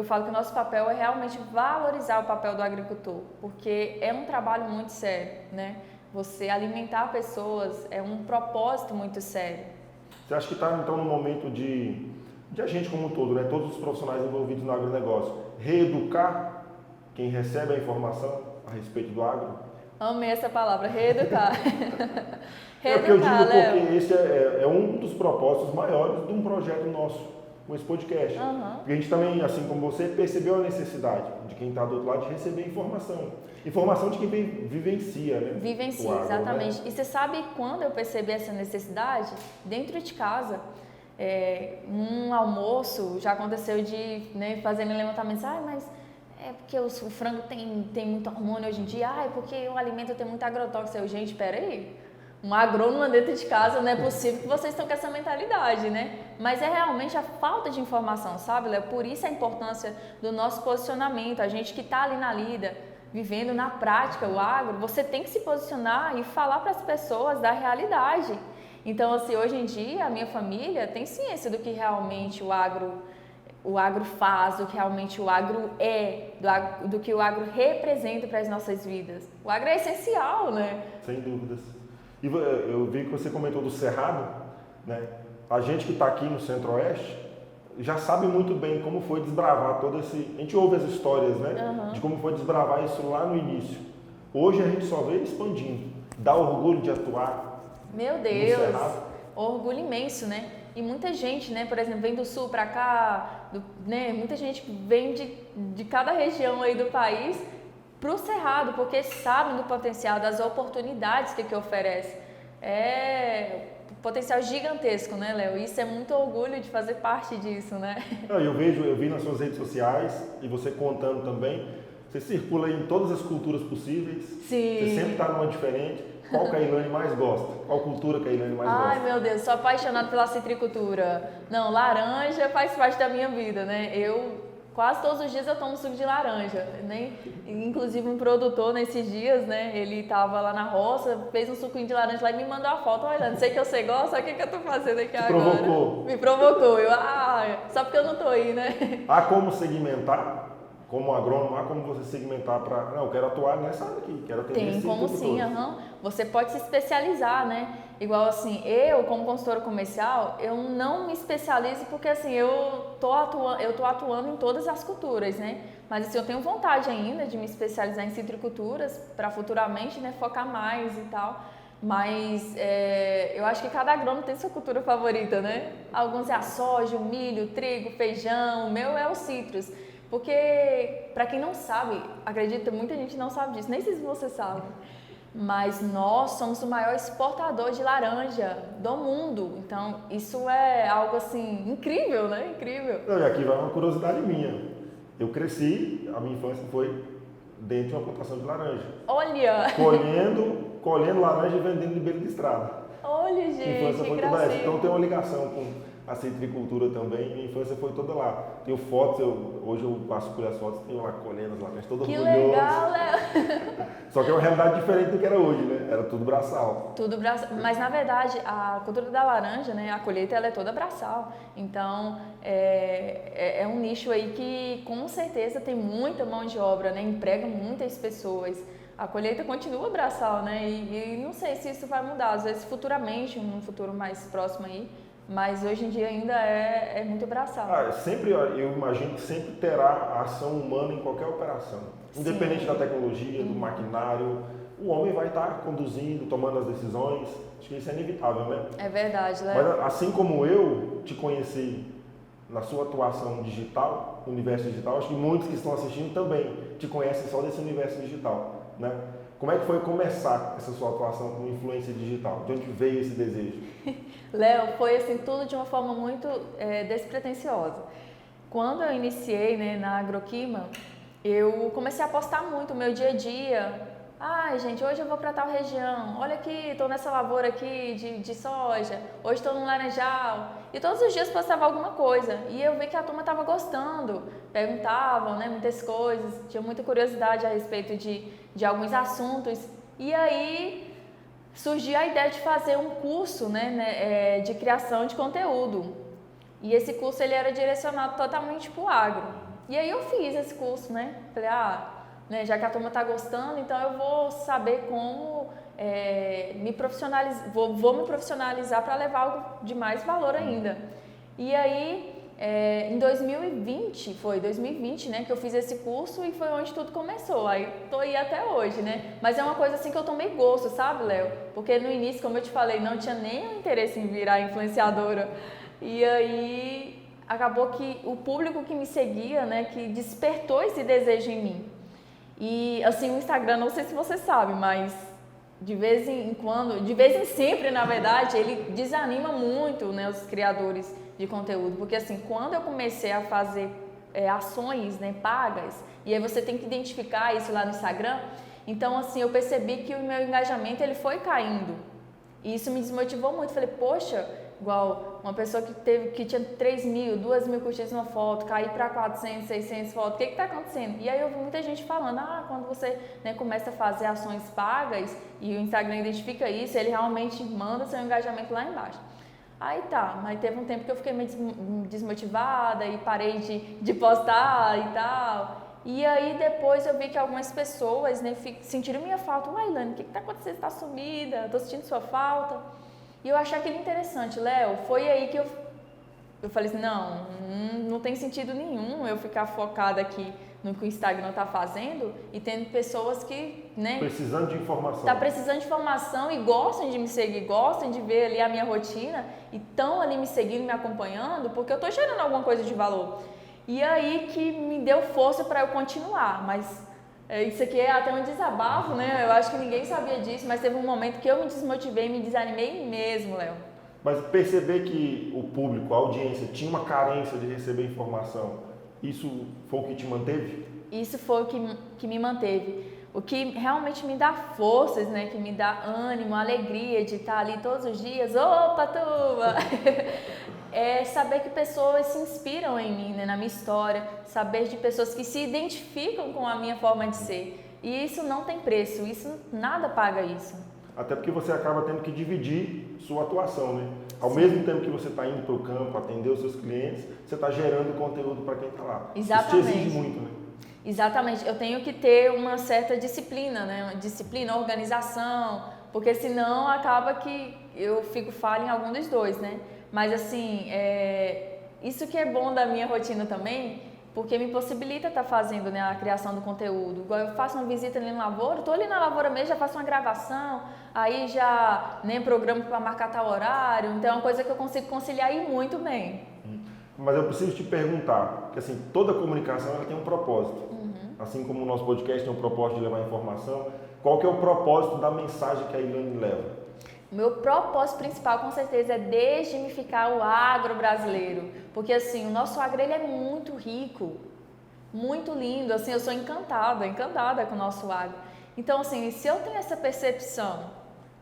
falo que o nosso papel é realmente valorizar o papel do agricultor, porque é um trabalho muito sério, né? Você alimentar pessoas é um propósito muito sério. Você acha que está, então, no momento de a gente como um todo, né? Todos os profissionais envolvidos no agronegócio, reeducar quem recebe a informação a respeito do agro? Amei essa palavra, reeducar. Porque eu digo porque esse é um dos propósitos maiores de um projeto nosso, com esse podcast. Porque a gente também, assim como você, percebeu a necessidade de quem está do outro lado de receber informação. Informação de quem vivencia, né? Vivencia, agro, exatamente. Né? E você sabe quando eu percebi essa necessidade? Dentro de casa. Um almoço já aconteceu de, né, fazendo levantamentos. Mas é porque o frango tem muito hormônio hoje em dia. É porque o alimento tem muito agrotóxico. Gente, peraí. Um agrônomo dentro de casa, não é possível que vocês estão com essa mentalidade, né? Mas é realmente a falta de informação, sabe, Léo? Por isso a importância do nosso posicionamento. A gente que está ali na lida, vivendo na prática o agro, você tem que se posicionar e falar para as pessoas da realidade. Então, assim, hoje em dia, a minha família tem ciência do que realmente o agro faz, do que realmente o agro do que o agro representa para as nossas vidas. O agro é essencial, né? Sem dúvidas. E eu vi que você comentou do Cerrado, né? A gente que está aqui no Centro-Oeste já sabe muito bem como foi desbravar todo esse... A gente ouve as histórias, né? De como foi desbravar isso lá no início. Hoje a gente só vê expandindo. Dá orgulho de atuar. Meu Deus! Orgulho imenso, né? E muita gente, né? Por exemplo, vem do sul para cá, né? Muita gente vem de cada região aí do país para o Cerrado, porque sabem do potencial, das oportunidades que oferece. É um potencial gigantesco, né, Léo? Isso é muito orgulho de fazer parte disso, né? Eu vi nas suas redes sociais, e você contando também, você circula em todas as culturas possíveis. Sim. Você sempre está numa diferente. Qual que a Ilane mais gosta? Qual cultura que a Ilane mais gosta? Ai, meu Deus, sou apaixonada pela citricultura. Não, laranja faz parte da minha vida, né? Quase todos os dias eu tomo suco de laranja, né? Inclusive um produtor nesses dias, né? Ele tava lá na roça, fez um suquinho de laranja lá e me mandou a foto. Olha, não sei que você gosta, olha o que eu tô fazendo aqui agora. Provocou. Me provocou. Só porque eu não tô aí, né? Há como segmentar? Como agrônomo, há como você segmentar para... Não, eu quero atuar nessa área aqui, quero atender esse como sim, Você pode se especializar, né? Igual assim, eu como consultora comercial, eu não me especializo porque assim, eu tô atuando em todas as culturas, né? Mas assim, eu tenho vontade ainda de me especializar em citriculturas para futuramente, né, focar mais e tal. Mas eu acho que cada agrônomo tem sua cultura favorita, né? Alguns é a soja, o milho, o trigo, o feijão, o meu é o citros. Porque, para quem não sabe, acredita, muita gente não sabe disso, nem sei se você sabe, mas nós somos o maior exportador de laranja do mundo. Então, isso é algo assim, incrível, né? Incrível. E aqui vai uma curiosidade minha. Eu cresci, a minha infância foi dentro de uma plantação de laranja. Olha! Colhendo laranja e vendendo de beira de estrada. Olha, gente, a infância foi toda essa. Então tem uma ligação a citricultura também. Minha infância foi toda lá. Tenho fotos, hoje eu passo por as fotos, tenho lá colhendo as laranjas, todo orgulhoso. Que legal, Léo! Só que é uma realidade diferente do que era hoje, né? Era tudo braçal. Tudo braçal. Mas, na verdade, a cultura da laranja, né, a colheita, ela é toda braçal. Então, é um nicho aí que, com certeza, tem muita mão de obra, né? Emprega muitas pessoas. A colheita continua braçal, né? E não sei se isso vai mudar. Às vezes, futuramente, num futuro mais próximo aí, mas hoje em dia ainda é muito braçal. Eu imagino que sempre terá ação humana em qualquer operação. Independente da tecnologia, do maquinário, o homem vai estar conduzindo, tomando as decisões. Acho que isso é inevitável, né? É verdade, Léo. Mas assim como eu te conheci na sua atuação digital, no universo digital, acho que muitos que estão assistindo também te conhecem só desse universo digital, né? Como é que foi começar essa sua atuação como influência digital? De onde veio esse desejo? Léo, foi assim, tudo de uma forma muito despretensiosa. Quando eu iniciei, né, na Agroquima, eu comecei a postar muito o meu dia a dia. Ai, gente, hoje eu vou para tal região. Olha aqui, estou nessa lavoura aqui de soja. Hoje estou no laranjal. E todos os dias postava alguma coisa. E eu vi que a turma estava gostando. Perguntavam, né, muitas coisas. Tinha muita curiosidade a respeito de alguns assuntos. E aí surgiu a ideia de fazer um curso, né, de criação de conteúdo. E esse curso ele era direcionado totalmente para o agro. E aí eu fiz esse curso, né? Falei, né, já que a turma está gostando, então eu vou saber como me profissionalizar, vou me profissionalizar para levar algo de mais valor ainda. E aí, em 2020, né, que eu fiz esse curso e foi onde tudo começou. Aí tô aí até hoje, né? Mas é uma coisa assim que eu tomei gosto, sabe, Léo? Porque no início, como eu te falei, não tinha nenhum interesse em virar influenciadora. E aí acabou que o público que me seguia, né, que despertou esse desejo em mim. E assim, o Instagram, não sei se você sabe, mas de vez em quando, de vez em sempre, na verdade, ele desanima muito, né, os criadores de conteúdo. Porque assim, quando eu comecei a fazer ações, né, pagas, e aí você tem que identificar isso lá no Instagram, então assim, eu percebi que o meu engajamento ele foi caindo. E isso me desmotivou muito. Falei, poxa, igual uma pessoa que tinha 3.000, 2.000 curtidas numa foto, cair para 400, 600 fotos, o que está acontecendo? E aí eu vi muita gente falando, quando você, né, começa a fazer ações pagas e o Instagram identifica isso, ele realmente manda seu engajamento lá embaixo. Aí tá, mas teve um tempo que eu fiquei meio desmotivada e parei de postar e tal. E aí depois eu vi que algumas pessoas, né, sentiram minha falta. Uai, Ilane, o que está acontecendo? Você está sumida? Estou sentindo sua falta. E eu achei aquilo interessante, Léo. Foi aí que eu falei assim, não tem sentido nenhum eu ficar focada aqui no que o Instagram está fazendo e tendo pessoas que, né, precisando de informação. Tá precisando de informação e gostam de me seguir, gostam de ver ali a minha rotina e estão ali me seguindo, me acompanhando, porque eu estou gerando alguma coisa de valor. E aí que me deu força para eu continuar, mas isso aqui é até um desabafo, né? Eu acho que ninguém sabia disso, mas teve um momento que eu me desmotivei, me desanimei mesmo, Léo. Mas perceber que o público, a audiência, tinha uma carência de receber informação, isso foi o que te manteve? Isso foi o que me manteve. O que realmente me dá forças, né? Que me dá ânimo, alegria de estar ali todos os dias. Opa, turma! É saber que pessoas se inspiram em mim, né, na minha história, saber de pessoas que se identificam com a minha forma de ser. E isso não tem preço, isso nada paga isso. Até porque você acaba tendo que dividir sua atuação, né? Ao mesmo tempo que você está indo para o campo, atender os seus clientes, você está gerando conteúdo para quem está lá. Exatamente. Isso te exige muito, né? Exatamente. Eu tenho que ter uma certa disciplina, né? Disciplina, organização, porque senão acaba que eu fico falha em algum dos dois, né? Mas assim, isso que é bom da minha rotina também, porque me possibilita estar fazendo, né, a criação do conteúdo. Igual eu faço uma visita ali na lavoura, estou ali na lavoura mesmo, já faço uma gravação, aí já, né, programo para marcar tal horário, então é uma coisa que eu consigo conciliar aí muito bem. Mas eu preciso te perguntar, porque assim, toda comunicação ela tem um propósito. Assim como o nosso podcast tem um propósito de levar informação, qual que é o propósito da mensagem que a Ilane leva? O meu propósito principal, com certeza, é desmistificar o agro brasileiro. Porque, assim, o nosso agro ele é muito rico, muito lindo. Assim, eu sou encantada com o nosso agro. Então, assim, se eu tenho essa percepção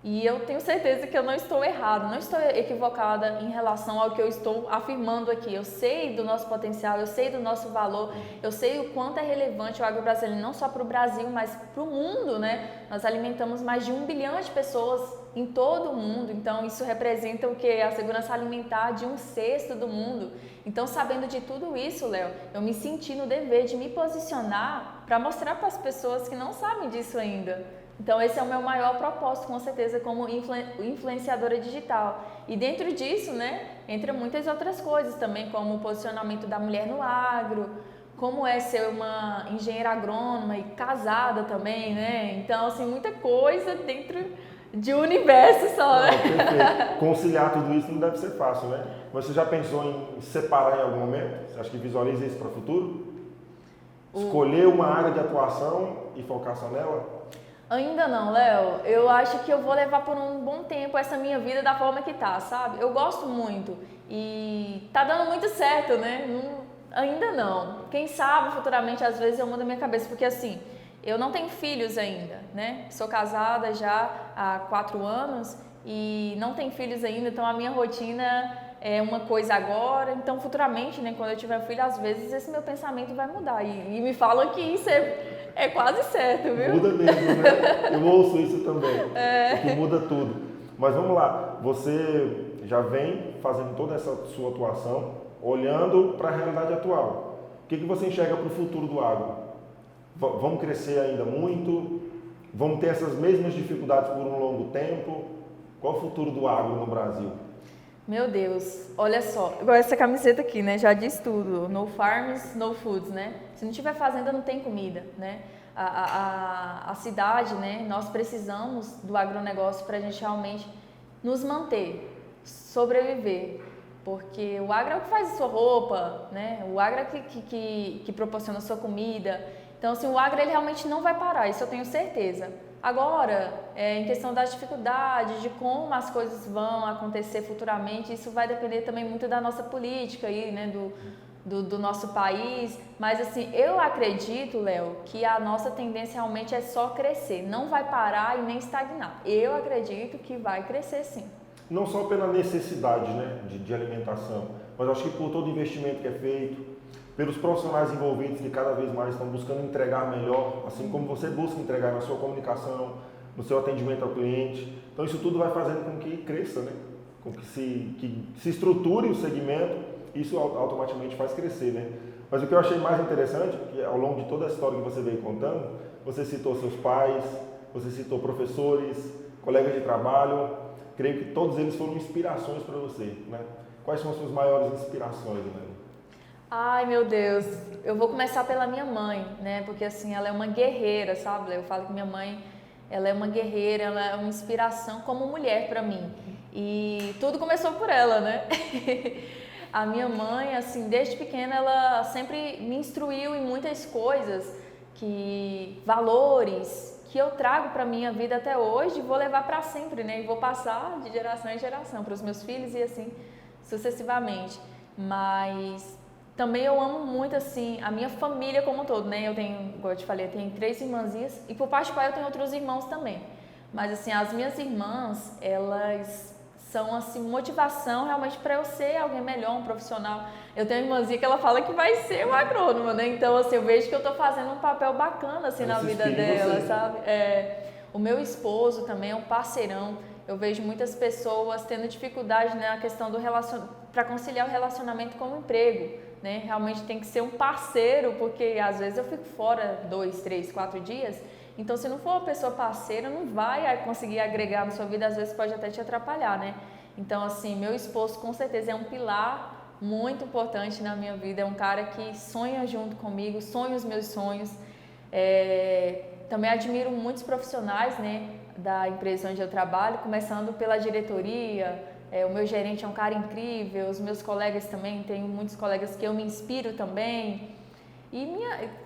E eu tenho certeza que eu não estou errada, não estou equivocada em relação ao que eu estou afirmando aqui. Eu sei do nosso potencial, eu sei do nosso valor, eu sei o quanto é relevante o agro brasileiro, não só para o Brasil, mas para o mundo, né? Nós alimentamos mais de 1 bilhão de pessoas em todo o mundo, então isso representa o que? A segurança alimentar de 1/6 do mundo. Então, sabendo de tudo isso, Léo, eu me senti no dever de me posicionar para mostrar para as pessoas que não sabem disso ainda. Então, esse é o meu maior propósito, com certeza, como influenciadora digital. E dentro disso, né, entra muitas outras coisas também, como o posicionamento da mulher no agro, como é ser uma engenheira agrônoma e casada também, né? Então, assim, muita coisa dentro de um universo só, né? Perfeito. Conciliar tudo isso não deve ser fácil, né? Mas você já pensou em separar em algum momento? Você acha que visualiza isso para o futuro? Escolher uma área de atuação e focar só nela? Ainda não, Léo. Eu acho que eu vou levar por um bom tempo essa minha vida da forma que tá, sabe? Eu gosto muito e tá dando muito certo, né? Ainda não. Quem sabe futuramente, às vezes, eu mudo a minha cabeça, porque assim, eu não tenho filhos ainda, né? Sou casada já há 4 anos e não tenho filhos ainda, então a minha rotina é uma coisa agora, então futuramente, né, quando eu tiver filho, às vezes esse meu pensamento vai mudar e me falam que isso é quase certo, viu? Muda mesmo, né? Eu ouço isso também, que muda tudo. Mas vamos lá, você já vem fazendo toda essa sua atuação, olhando para a realidade atual. O que você enxerga para o futuro do agro? Vamos crescer ainda muito? Vamos ter essas mesmas dificuldades por um longo tempo? Qual o futuro do agro no Brasil? Meu Deus, olha só, igual essa camiseta aqui, né, já diz tudo, no farms, no foods, né, se não tiver fazenda não tem comida, né, a cidade, né, nós precisamos do agronegócio para a gente realmente nos manter, sobreviver, porque o agro é o que faz a sua roupa, né, o agro é que proporciona a sua comida, então assim, o agro ele realmente não vai parar, isso eu tenho certeza. Agora, em questão das dificuldades, de como as coisas vão acontecer futuramente, isso vai depender também muito da nossa política aí, né, do nosso país. Mas assim, eu acredito, Léo, que a nossa tendência realmente é só crescer, não vai parar e nem estagnar. Eu acredito que vai crescer sim. Não só pela necessidade, né, de alimentação, mas acho que por todo o investimento que é feito, pelos profissionais envolvidos que cada vez mais estão buscando entregar melhor, assim como você busca entregar na sua comunicação, no seu atendimento ao cliente. Então isso tudo vai fazendo com que cresça, né? Com que se estruture o segmento, isso automaticamente faz crescer, né? Mas o que eu achei mais interessante, que ao longo de toda a história que você veio contando, você citou seus pais, você citou professores, colegas de trabalho, creio que todos eles foram inspirações para você, né? Quais são as suas maiores inspirações, né? Ai, meu Deus, eu vou começar pela minha mãe, né, porque assim, ela é uma guerreira, sabe? Eu falo que minha mãe, ela é uma guerreira, ela é uma inspiração como mulher para mim. E tudo começou por ela, né? A minha mãe, assim, desde pequena, ela sempre me instruiu em muitas coisas, valores que eu trago para minha vida até hoje e vou levar para sempre, né? E vou passar de geração em geração para os meus filhos e assim sucessivamente. Mas também eu amo muito, assim, a minha família como um todo, né? Eu tenho, como eu te falei, eu tenho 3 irmãzinhas e por parte de pai eu tenho outros irmãos também. Mas, assim, as minhas irmãs, elas são, assim, motivação realmente para eu ser alguém melhor, um profissional. Eu tenho uma irmãzinha que ela fala que vai ser uma agrônoma, né? Então, assim, eu vejo que eu tô fazendo um papel bacana, assim, na vida dela, sabe? O meu esposo também é um parceirão. Eu vejo muitas pessoas tendo dificuldade, né, na questão do para conciliar o relacionamento com o emprego. Né? Realmente tem que ser um parceiro, porque às vezes eu fico fora 2, 3, 4 dias, então se não for uma pessoa parceira, não vai conseguir agregar na sua vida, às vezes pode até te atrapalhar, né? Então assim, meu esposo com certeza é um pilar muito importante na minha vida, é um cara que sonha junto comigo, sonha os meus sonhos. Também admiro muitos profissionais, né, da empresa onde eu trabalho, começando pela diretoria. O meu gerente é um cara incrível, os meus colegas também, tenho muitos colegas que eu me inspiro também. E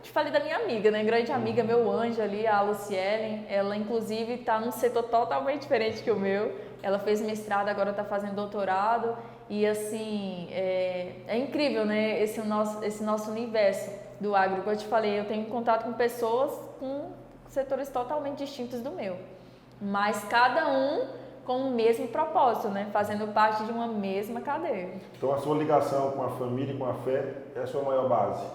te falei da minha amiga, né? Grande amiga, meu anjo ali, a Lucielen, ela inclusive está num setor totalmente diferente que o meu. Ela fez mestrado, agora está fazendo doutorado. E assim, é incrível, né? Esse nosso universo do agro. Como eu te falei, eu tenho contato com pessoas com setores totalmente distintos do meu. mas cada um com o mesmo propósito, né? Fazendo parte de uma mesma cadeia. Então a sua ligação com a família e com a fé é a sua maior base?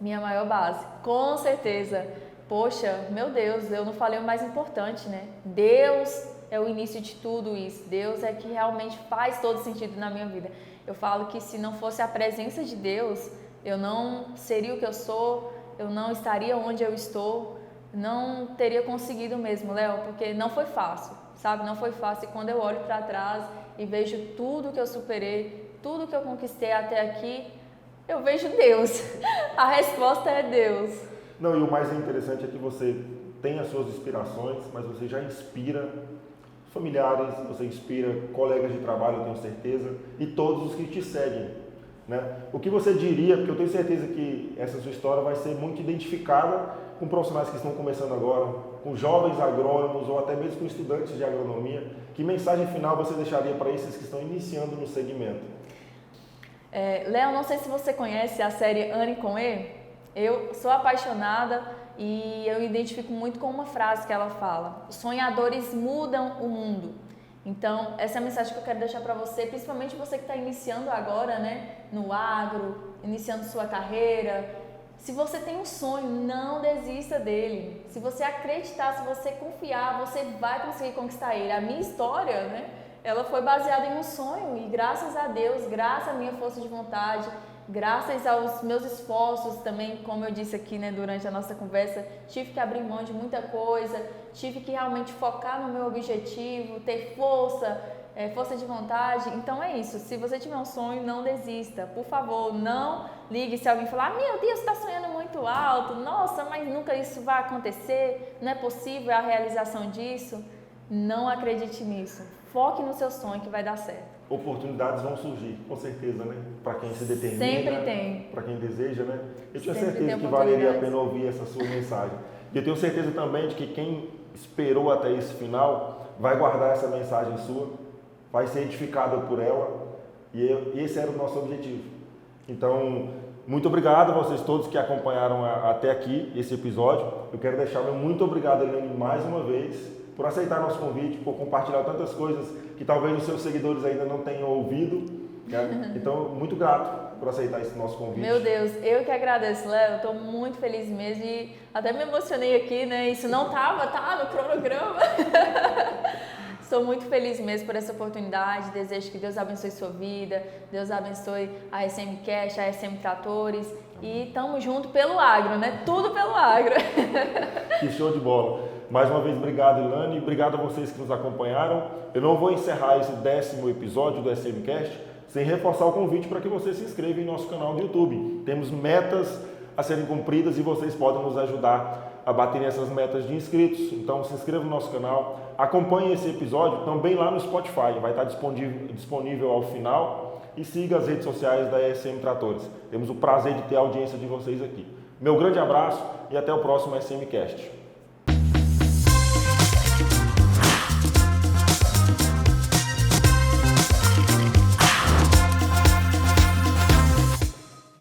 Minha maior base, com certeza. Poxa, meu Deus, eu não falei o mais importante, né? Deus é o início de tudo isso. Deus é que realmente faz todo sentido na minha vida. Eu falo que se não fosse a presença de Deus, eu não seria o que eu sou, eu não estaria onde eu estou, não teria conseguido mesmo, Léo, porque não foi fácil, sabe? Não foi fácil. E quando eu olho para trás e vejo tudo que eu superei, tudo que eu conquistei até aqui, eu vejo Deus. A resposta é Deus. Não, e o mais interessante é que você tem as suas inspirações, mas você já inspira familiares, você inspira colegas de trabalho, eu tenho certeza, e todos os que te seguem, né? O que você diria, porque eu tenho certeza que essa sua história vai ser muito identificada com profissionais que estão começando agora, com jovens agrônomos ou até mesmo com estudantes de agronomia, que mensagem final você deixaria para esses que estão iniciando no segmento? Léo, não sei se você conhece a série Anne com E. Eu sou apaixonada e eu identifico muito com uma frase que ela fala: sonhadores mudam o mundo. Então, essa é a mensagem que eu quero deixar para você, principalmente você que está iniciando agora, né, no agro, iniciando sua carreira. Se você tem um sonho, não desista dele. Se você acreditar, se você confiar, você vai conseguir conquistar ele. A minha história, né, ela foi baseada em um sonho e graças a Deus, graças à minha força de vontade, graças aos meus esforços também, como eu disse aqui, né, durante a nossa conversa, tive que abrir mão de muita coisa, tive que realmente focar no meu objetivo, ter força de vontade. Então é isso, se você tiver um sonho, não desista, por favor, não ligue se alguém falar: meu Deus, você está sonhando muito alto, nossa, mas nunca isso vai acontecer, não é possível a realização disso. Não acredite nisso, foque no seu sonho que vai dar certo. Oportunidades vão surgir, com certeza, né? Para quem se determina, sempre tem. Para quem deseja, né? Eu tinha Sempre certeza que valeria a pena ouvir essa sua mensagem. E eu tenho certeza também de que quem esperou até esse final vai guardar essa mensagem sua, vai ser edificado por ela, e esse era o nosso objetivo. Então, muito obrigado a vocês todos que acompanharam até aqui esse episódio. Eu quero deixar meu muito obrigado, Eliane, mais uma vez, por aceitar nosso convite, por compartilhar tantas coisas que talvez os seus seguidores ainda não tenham ouvido, né? Então, muito grato por aceitar esse nosso convite. Meu Deus, eu que agradeço, Léo, estou muito feliz mesmo e até me emocionei aqui, né? Isso não tá no cronograma. Estou muito feliz mesmo por essa oportunidade, desejo que Deus abençoe sua vida, Deus abençoe a SM Cash, a SM Tratores e tamo junto pelo agro, né? Tudo pelo agro. Que show de bola. Mais uma vez, obrigado, Ilane, obrigado a vocês que nos acompanharam. Eu não vou encerrar esse 10º episódio do SMcast sem reforçar o convite para que você se inscreva em nosso canal do YouTube. Temos metas a serem cumpridas e vocês podem nos ajudar a bater essas metas de inscritos. Então se inscreva no nosso canal, acompanhe esse episódio também lá no Spotify, vai estar disponível ao final, e siga as redes sociais da SM Tratores. Temos o prazer de ter a audiência de vocês aqui. Meu grande abraço e até o próximo SMcast.